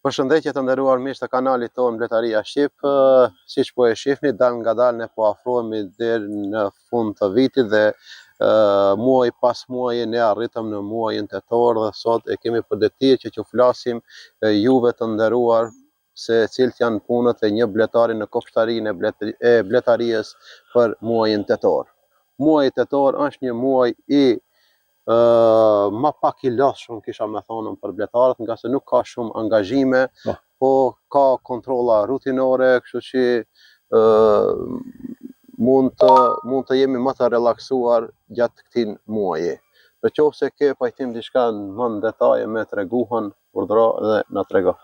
Përshëndetje të nderuar miq të kanalit tonë Mbledharia Shqip, siç po e shihni, dal ngadalë ne po afrohemi deri në fund të vitit dhe muaj pas muaji ne arritëm në muajin tetor dhe sot e kemi për detyrë që t'ju flasim juve të nderuar se cilët janë punët e një bletari në kopshtarinë e Mbledharisë për muajin tetor. Muaji tetor është një muaj i ma pak i lodhshëm kisha me thonë për bletarët, nga se nuk ka shumë angazhime, po ka kontrolla rutinore, kështu që mund të jemi më të relaksuar gjatë këtij muaji. Nëse ke pajtim diçka në mend detaje me treguhan, urdhëro dhe na trego.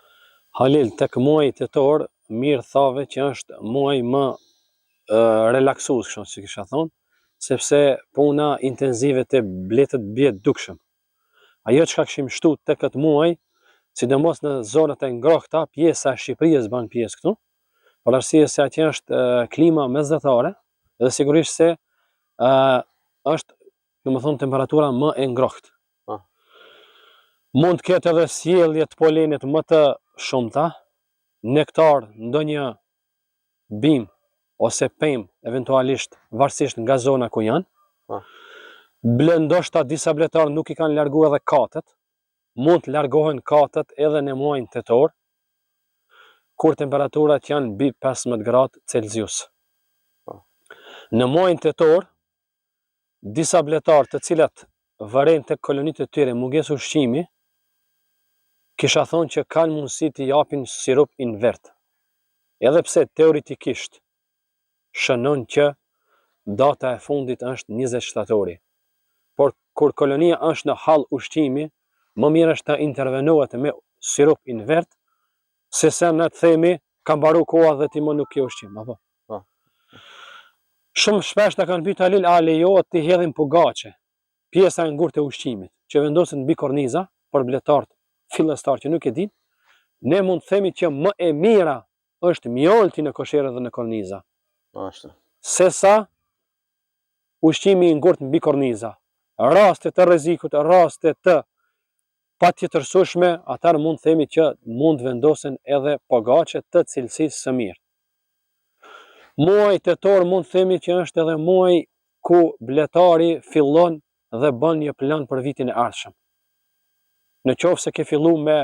Halil, tek muaji tetor, mirë thave që është muaj më relaksues, kështu si kisha thonë, sepse puna intenzive të bletët bie dukshëm. Ajo çka kishim shtu tek këtë muaj, sidomos në zonat e ngrohta, pjesa e Shqipërisë bën pjesë këtu, për arsye se atje është klima mesdhetare dhe sigurisht se është, domethënë, temperatura më e ngrohtë. Mund të ketë edhe sjellje të polenit më të shumta, nektar, ndonjë bim ose pemë, eventualisht varësisht nga zona ku janë. Ndoshta disa bletarë nuk i kanë larguar edhe katët, mund të largohen katët edhe në muajin tetor, kur temperaturat janë mbi 15 gradë Celsius. Në muajin tetor, disa bletarë të cilat varen tek kolonitë e tyre mungesë ushqimi, kisha thonë që kanë mundësi të japin sirup invert. Edhe pse teoretikisht shënon që data e fundit është 20 shtatori. Por kur kolonia është në hall ushqimi, më mirë është të intervenohet me sirup invert, se sa në të themi ka mbaru koha dhe ti më nuk ke ushqim, apo? Shumë shpesh të kanë pyet Halil, a lejohet të hedhim pugaçe, pjesa e ngurtë e ushqimit, që vendosen mbi korniza për bletarët fillestar që nuk e dinë. Ne mund të themi që më e mira është mjolti në koshere dhe në korniza. Sesa ushqimi i ngurtë mbi korniza. Raste të rrezikut, raste të patjetërsueshme, atëherë mund të themi që mund vendosen edhe pogaçe të cilësisë së mirë. Muaji tetor mund të themi që është edhe muaji ku bletari fillon dhe bën një plan për vitin e ardhshëm. Në qoftë se ke fillu me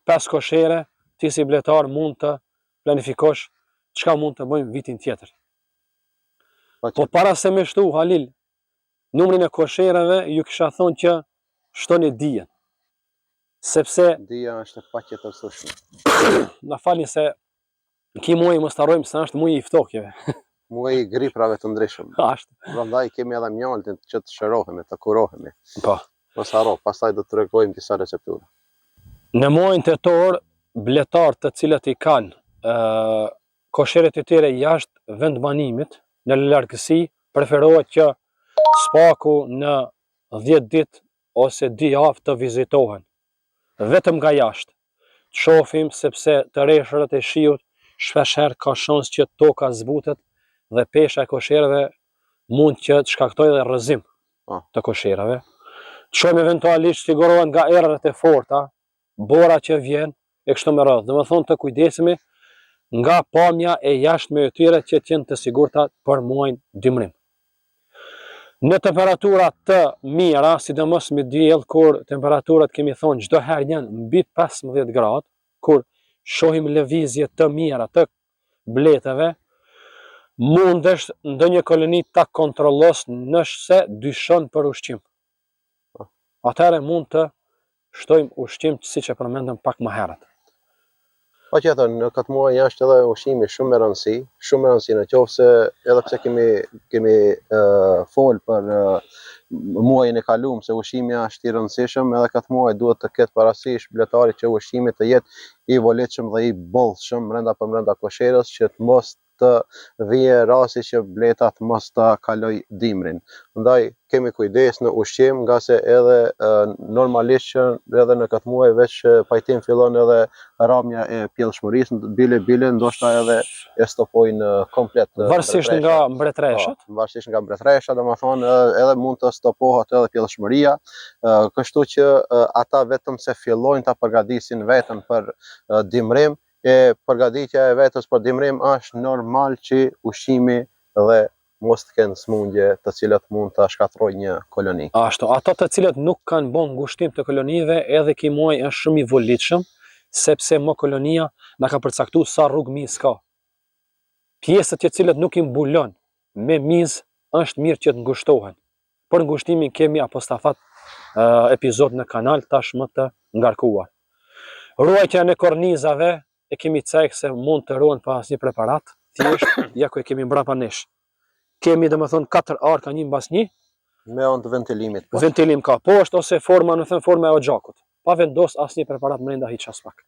5 koshere, ti si bletar mund të planifikosh çka mund të bëjmë vitin tjetër. Po para se me shtu, Halil, numrin e koshereve ju kisha thonë që shtoni dijen. Sepse dija është patjetërsueshme. Na falni se ki muaj mos harrojmë se është muaji i ftokjeve. Muaji i griprave të ndryshëm. Ashtu. Prandaj kemi edhe mjaltin që të shërohemi, të kurohemi. Po. Mos harro, pastaj do të tregojmë disa receptura. Në muajin tetor, bletarët të cilët i kanë kosheret e tyre jashtë vendbanimit, në largësi, preferohet që spaku në 10 ditë ose 2 javë të vizitohen, vetëm nga jashtë. Të shohim sepse të rreshrat e shiut shpeshherë ka shans që toka zbutet dhe pesha e koshereve mund që të shkaktojë edhe rrëzim të koshereve. Të shohim eventualisht sigurohen nga errët e forta, bora që vjen e kështu me radhë. Domethënë të kujdesemi nga pamja e jashtme e tyre që të jenë të sigurta për muajin dimrim. Në temperatura të mira, sidomos me diell, kur temperaturat kemi thonë çdo herë janë mbi 15 gradë, kur shohim lëvizje të mira të bletëve, mundesh ndonjë koloni ta kontrollos nëse dyshon për ushqim. Atëherë mund të shtojmë ushqim siç e përmendëm pak më herët. Patjetër, në këtë muaj është edhe ushqimi shumë me rëndësi, në qoftë se edhe pse kemi fol për muajin e kaluar se ushqimi është i rëndësishëm, edhe këtë muaj duhet të ketë parasysh bletari që ushqimi të jetë i volitshëm dhe i bollshëm brenda kosherës, që të mos të vijë rasti që bletat mos ta kaloj dimrin. Ndaj kemi kujdes në ushqim, nga se edhe normalisht që edhe në këtë muaj veç pajtim fillon edhe rramja e pjellshmërisë, bile ndoshta edhe e stopojnë komplet. Varësisht nga mbretëreshat. Varësisht nga mbretëreshat, domethënë edhe mund të stopohet edhe pjellshmëria, kështu që ata vetëm se fillojnë ta përgatisin veten për dimrim, e përgatitja e vetës për dimrim është normal që ushqimi dhe mos të kenë smundje të cilat mund të shkatërrojnë një koloni. Ashtu, ato të cilët nuk kanë bën ngushtim të kolonive, edhe ky muaj është shumë i volitshëm, sepse mo kolonia na ka përcaktuar sa rrugë mizë ka. Pjesët të cilët nuk i mbulon me mizë është mirë që të ngushtohen. Për ngushtimin kemi apostafat epizod në kanal tashmë të ngarkuar. Ruajtja në kornizave e kemi cek se mund të ruhen pa asnjë preparat, thjesht ja ku e kemi mbrapa nesh. Kemi domethënë 4 arka një mbas një me anë të ventilimit. Ventilim ka poshtë ose forma, në thënë forma e oxhakut. Pa vendos asnjë preparat brenda hiç as pak.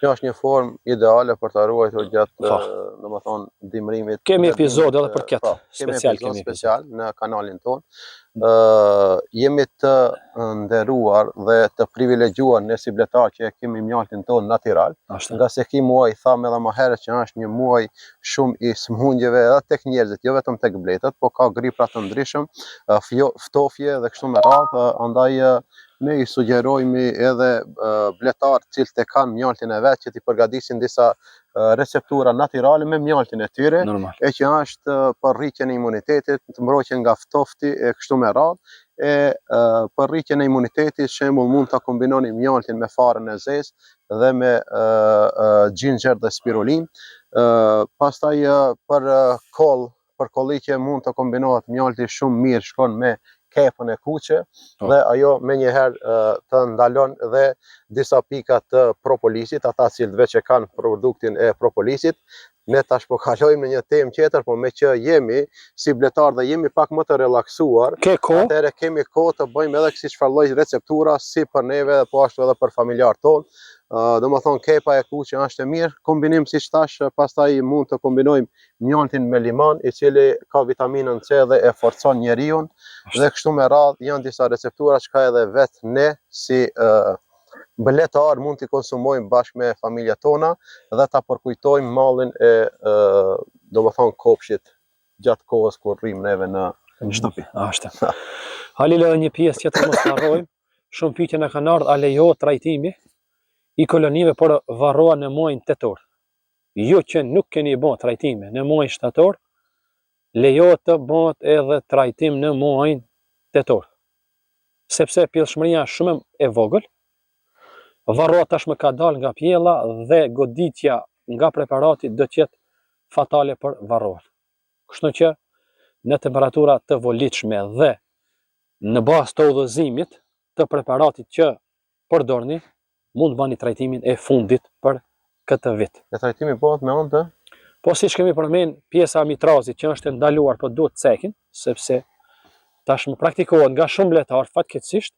Kjo është një formë ideale për ta ruajtur gjatë domethënë dimrimit. Kemi epizode edhe për këtë, special në kanalin tonë. Jemi të nderuar dhe të privilegjuar ne si bletar që kemi mjaltin tonë natyral, nga se ky muaj thamë edhe më herët që është një muaj shumë i smundjeve edhe tek njerëzit, jo vetëm tek bletët, po ka gripra të ndryshëm, ftofje dhe kështu me radhë, andaj ne i sugjerojmë edhe bletarët cilët e kanë mjaltin e vet që t'i përgatisin disa receptura natyrale me mjaltin e tyre, e që është për rritjen e imunitetit, të mbrojtjen nga ftofti e kështu me radhë, e për rritjen e imunitetit, shembull mund ta kombinoni mjaltin me farën e zezë dhe me ginger dhe spirulin. Pastaj për kolliqe mund të kombinohet mjalti shumë mirë, shkon me kepën e kuqe dhe ajo me njëherë të ndalon dhe disa pika të propolisit, ata cilët veç e kanë produktin e propolisit. Ne tash po kalojmë në një temë tjetër, po me që jemi si bletar dhe jemi pak më të relaksuar, atëherë kemi kohë të bëjmë edhe si çfarë lloj receptura si për neve dhe po ashtu edhe për familjarët tonë. Domethënë kepa e kuqe është e mirë, kombinim siç thash, pastaj mund të kombinojmë mjaltin me limon, i cili ka vitaminën C dhe e forcon njeriu, dhe kështu me radhë janë disa receptura që ka edhe vetë ne si bletar mund t'i konsumojmë bashkë me familjet tona dhe ta përkujtojmë mallin e domethënë kopshit gjatë kohës kur rrim neve në shtëpi. Ashtu. Halil edhe një pjesë tjetër mos harrojmë, shumë pyetje na kanë ardhur, a lejohet trajtimi i kolonive por varroa në muajin tetor. Ju që nuk keni bën trajtime në muajin shtator, lejohet të bëhet edhe trajtim në muajin tetor. Sepse pjellshmëria është shumë e vogël, varroa tashmë ka dalë nga pjella dhe goditja nga preparati do të jetë fatale për varroan. Kështu që në temperatura të volitshme dhe në bazë të udhëzimit të preparatit që përdorni, mund bani trajtimin e fundit për këtë vit. E trajtimi bëhet me anë të? Po siç kemi përmend, pjesa mitrazit që është ndaluar po duhet cekin, sepse tashmë praktikohet nga shumë bletar fatkeqësisht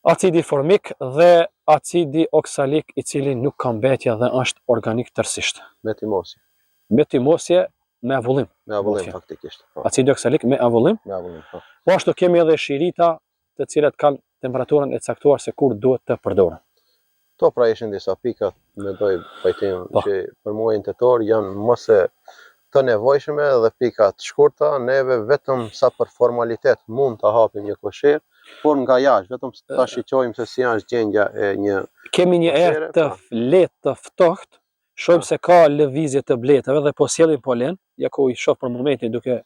acidi formik dhe acidi oksalik, i cili nuk ka mbetje dhe është organik tërësisht. Metimosje. Metimosje me avullim. Me avullim faktikisht. Acidi oksalik me avullim. Me avullim. Po ashtu kemi edhe shirita, të cilat kanë temperaturën e caktuar se kur duhet të përdoren. To pra ishin disa pikat, mendoj pajtim që për muajin tetor janë më se të nevojshme dhe pikat shkurta, neve vetëm sa për formalitet mund të hapim një kosher, por nga jashtë, vetëm ta shiqojmë se si është gjendja e një. Kemi një erë të lehtë të ftohtë, shohim se ka lëvizje të bletave dhe po sjellim polen, ja ku i shoh për momentin duke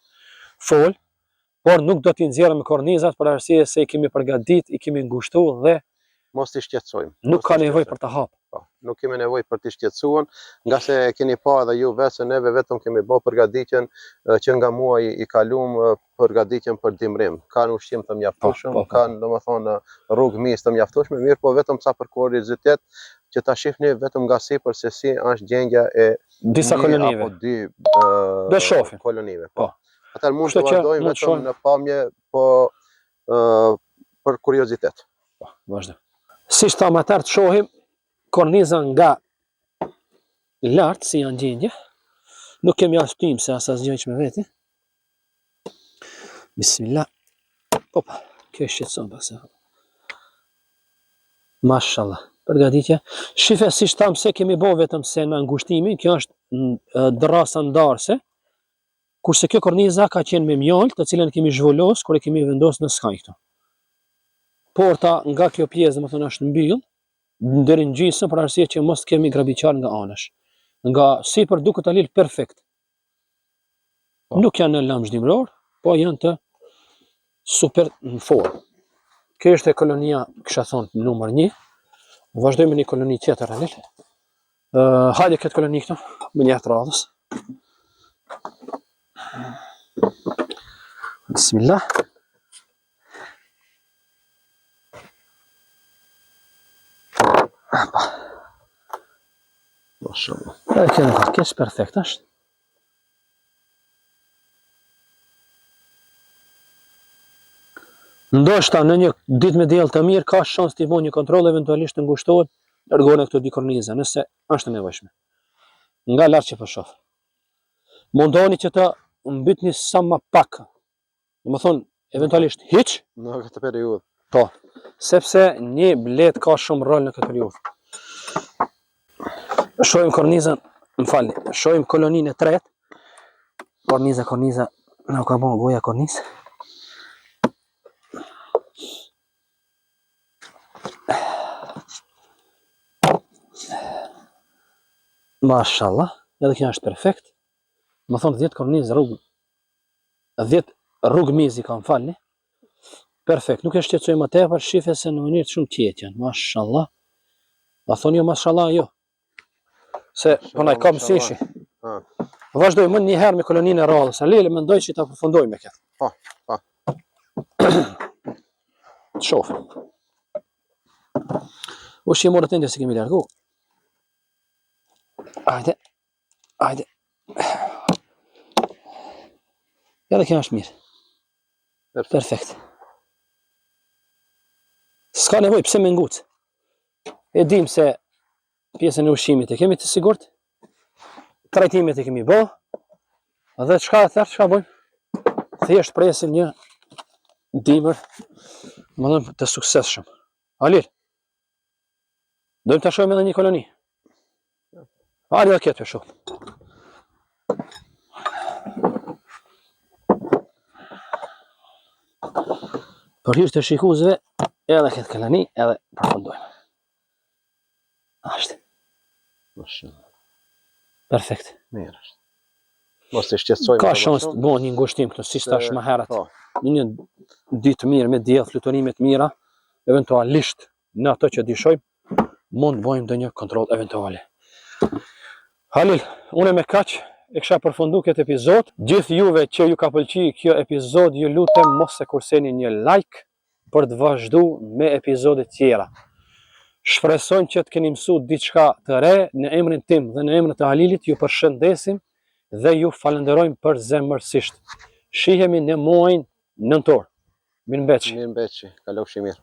fol, por nuk do t'i nxjerrëm kornizat për arsye se i kemi përgatit, i kemi ngushtuar dhe mos t'i shqetësojmë. Nuk ka nevojë për të hapë. Nuk kemi nevojë për t'i shqetësuar, nga se keni pa edhe ju vetë se neve vetëm kemi bërë përgatitjen që nga muaji i kaluar përgatitjen për dimrim. Kanë ushqim të mjaftueshëm, kanë domethënë rrugë mizë të mjaftueshme, mirë po vetëm sa për kuriozitet që ta shihni vetëm nga sipër se si është gjendja e disa kolonive. Apo dy kolonive. Po. Atëherë mund të vazhdojmë vetëm në pamje, po për kuriozitet. Po, vazhdo. Siç thamë atëherë të shohim kornizën nga lart si janë gjendje. Nuk kemi as tim se as asgjë që me veti. Bismillah. Opa, kjo shqetëson pas. Mashallah. Përgatitja. Shife si shtam se kemi bo vetëm se në ngushtimin, kjo është drasa ndarse, kurse kjo korniza ka qenë me mjalt, të cilën kemi zhvullos, kur e kemi vendos në skaj këto. Porta nga kjo pjesë, domethënë është mbyll, deri në gjysmë për arsye që mos kemi grabiqar nga anash. Nga sipër duket alil perfekt. Nuk janë në lam zhdimror, po janë të super në formë. Kjo është e kolonia, kisha thonë, numër 1. Vazhdojmë një koloni tjetër, alil. Hajde këtë koloni këto, me një të radhës. Bismillah. Mashallah. Kjo në kërkes perfekt është. Ndoshta në një ditë me diell të mirë ka shans të bëjë një kontroll, eventualisht të ngushtohet, largohen këto dy korniza nëse është e nevojshme. Nga lart që po shoh. Mundoni që të mbytni sa më pak. Domethënë, eventualisht hiç Në këtë periudhë. po, sepse një blet ka shumë rol në këtë periudhë. Shohim kornizën, më falni, shohim koloninë e tretë. Korniza, nuk ka bon goja kornizë. Mashallah, edhe kjo është perfekt. Më thonë 10 kornizë rrugë, 10 rrugë mizi kam falni. Perfekt, nuk e shqetësoj më tepër, shife se në mënyrë shumë qetë janë. Mashallah. A thonë jo mashallah jo. Se po na ka mësishi. Vazhdojmë një herë me koloninë e radhës. Alele mendoj që ta përfundojmë me këtë. Po. Shoh. Ushi morë të ndje se kemi largu. Hajde. Ja dhe kjo është mirë. Perfekt. S'ka nevoj, pse me ngucë. E dim se pjesën e ushqimit e kemi të sigurt, trajtimet e kemi bo, dhe çka bojmë? Thjesht presim një dimër, më dhëmë të suksesshëm. Alil, dojmë të shohim edhe një koloni. Ali dhe këtë për shumë. Për hyrë të shikuzve, edhe këtë koloni, edhe përfundojmë. Ashtë. Perfekt. Mirë është. Mos të shqetësojmë. Ka shans të bëjë një ngushtim këtu, si thash më herët. Në një ditë mirë me diell, fluturime të mira, eventualisht në ato që dishojmë, mund të bëjmë ndonjë kontroll eventuale. Halil, unë me kaq e kisha përfundu këtë epizod. Gjithë juve që ju ka pëlqyer kjo epizod, ju lutem mos e kurseni një like për të vazhduar me epizode tjera. Shpresoj që të keni mësuar diçka të re. Në emrin tim dhe në emrin e Halilit ju përshëndesim dhe ju falenderojmë për zemërsisht. Shihemi në muajin nëntor. Mirëmbëçi. Kalofshi mirë.